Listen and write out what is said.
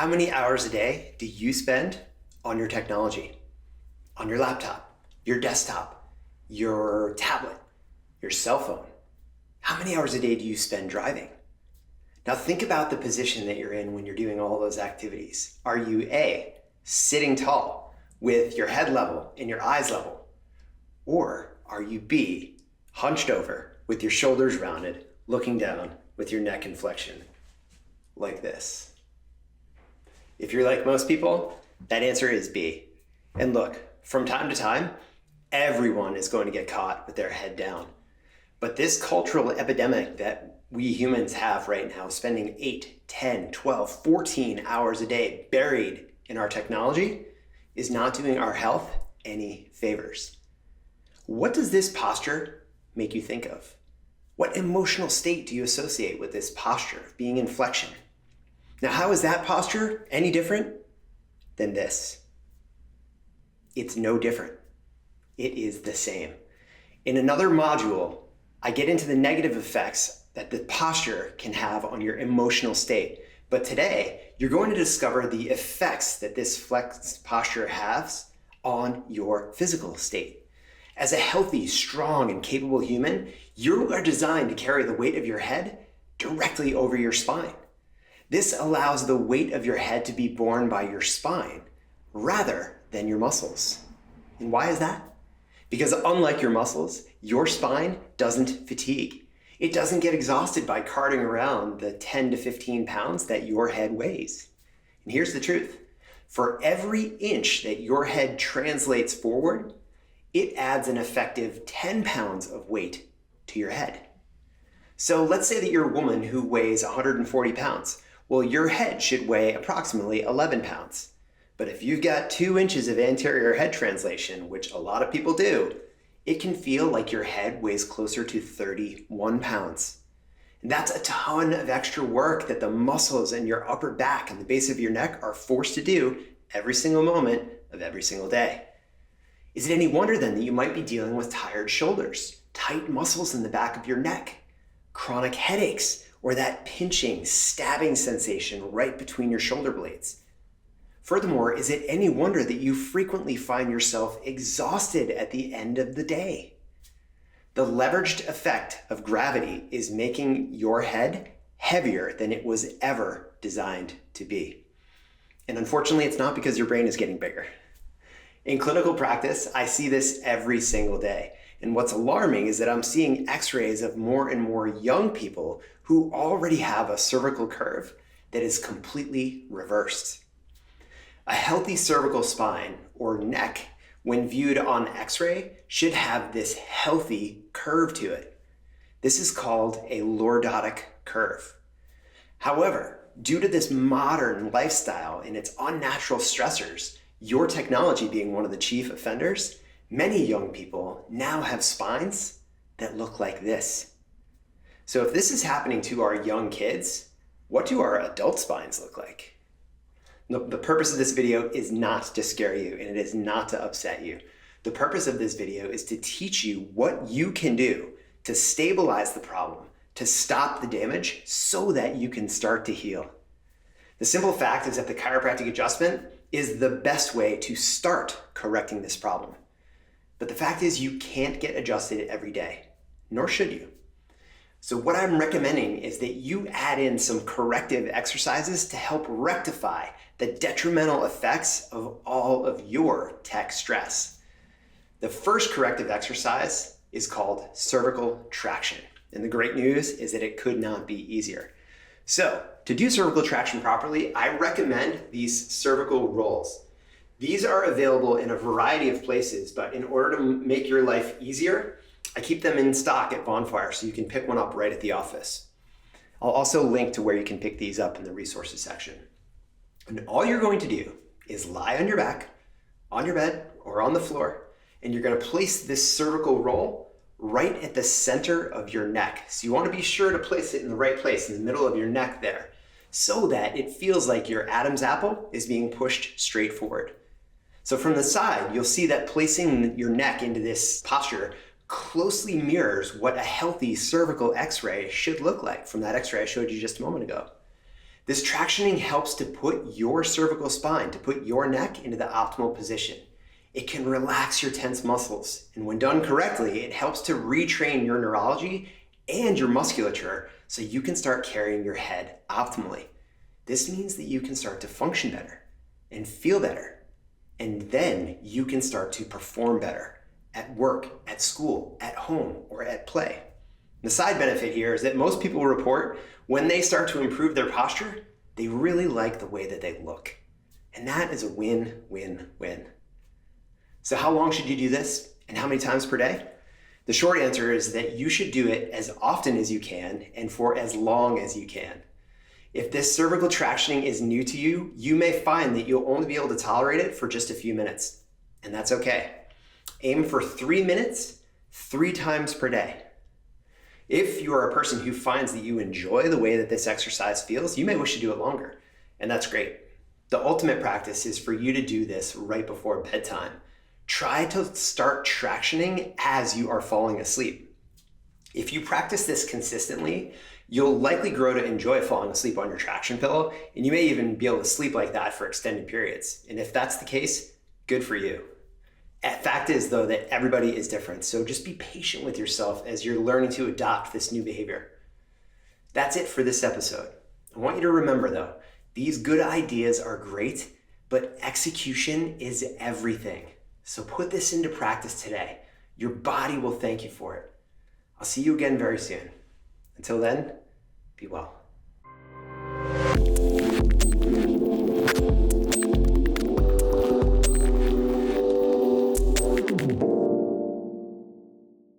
How many hours a day do you spend on your technology? On your laptop, your desktop, your tablet, your cell phone? How many hours a day do you spend driving? Now think about the position that you're in when you're doing all those activities. Are you A, sitting tall with your head level and your eyes level? Or are you B, hunched over with your shoulders rounded, looking down with your neck in flexion like this? If you're like most people, that answer is B. And look, from time to time, everyone is going to get caught with their head down. But this cultural epidemic that we humans have right now, spending 8, 10, 12, 14 hours a day buried in our technology, is not doing our health any favors. What does this posture make you think of? What emotional state do you associate with this posture of being in flexion? Now, how is that posture any different than this? It's no different. It is the same. In another module, I get into the negative effects that the posture can have on your emotional state. But today, you're going to discover the effects that this flexed posture has on your physical state. As a healthy, strong, and capable human, you are designed to carry the weight of your head directly over your spine. This allows the weight of your head to be borne by your spine rather than your muscles. And why is that? Because unlike your muscles, your spine doesn't fatigue. It doesn't get exhausted by carting around the 10 to 15 pounds that your head weighs. And here's the truth. For every inch that your head translates forward, it adds an effective 10 pounds of weight to your head. So let's say that you're a woman who weighs 140 pounds. Well, your head should weigh approximately 11 pounds. But if you've got 2 inches of anterior head translation, which a lot of people do, it can feel like your head weighs closer to 31 pounds. And that's a ton of extra work that the muscles in your upper back and the base of your neck are forced to do every single moment of every single day. Is it any wonder then that you might be dealing with tired shoulders, tight muscles in the back of your neck, chronic headaches, or that pinching, stabbing sensation right between your shoulder blades? Furthermore, is it any wonder that you frequently find yourself exhausted at the end of the day? The leveraged effect of gravity is making your head heavier than it was ever designed to be. And unfortunately, it's not because your brain is getting bigger. In clinical practice, I see this every single day. And what's alarming is that I'm seeing x-rays of more and more young people who already have a cervical curve that is completely reversed. A healthy cervical spine or neck, when viewed on x-ray, should have this healthy curve to it. This is called a lordotic curve. However, due to this modern lifestyle and its unnatural stressors, your technology being one of the chief offenders, many young people now have spines that look like this. So if this is happening to our young kids, what do our adult spines look like? The purpose of this video is not to scare you, and it is not to upset you. The purpose of this video is to teach you what you can do to stabilize the problem, to stop the damage so that you can start to heal. The simple fact is that the chiropractic adjustment is the best way to start correcting this problem. But the fact is you can't get adjusted every day, nor should you. So what I'm recommending is that you add in some corrective exercises to help rectify the detrimental effects of all of your tech stress. The first corrective exercise is called cervical traction. And the great news is that it could not be easier. So to do cervical traction properly, I recommend these cervical rolls. These are available in a variety of places, but in order to make your life easier, I keep them in stock at Bonfire, so you can pick one up right at the office. I'll also link to where you can pick these up in the resources section. And all you're going to do is lie on your back, on your bed, or on the floor, and you're going to place this cervical roll right at the center of your neck. So you want to be sure to place it in the right place, in the middle of your neck there, so that it feels like your Adam's apple is being pushed straight forward. So from the side, you'll see that placing your neck into this posture closely mirrors what a healthy cervical x-ray should look like from that x-ray I showed you just a moment ago. This tractioning helps to put your cervical spine, to put your neck into the optimal position. It can relax your tense muscles, and when done correctly, it helps to retrain your neurology and your musculature so you can start carrying your head optimally. This means that you can start to function better and feel better, and then you can start to perform better at work, at school, at home, or at play. The side benefit here is that most people report when they start to improve their posture, they really like the way that they look. And that is a win-win-win. So how long should you do this and how many times per day? The short answer is that you should do it as often as you can and for as long as you can. If this cervical tractioning is new to you, you may find that you'll only be able to tolerate it for just a few minutes, and that's okay. Aim for 3 minutes, 3 times per day. If you are a person who finds that you enjoy the way that this exercise feels, you may wish to do it longer, and that's great. The ultimate practice is for you to do this right before bedtime. Try to start tractioning as you are falling asleep. If you practice this consistently, you'll likely grow to enjoy falling asleep on your traction pillow, and you may even be able to sleep like that for extended periods. And if that's the case, good for you. The fact is, though, that everybody is different, so just be patient with yourself as you're learning to adopt this new behavior. That's it for this episode. I want you to remember, though, these good ideas are great, but execution is everything. So put this into practice today. Your body will thank you for it. I'll see you again very soon. Until then, be well.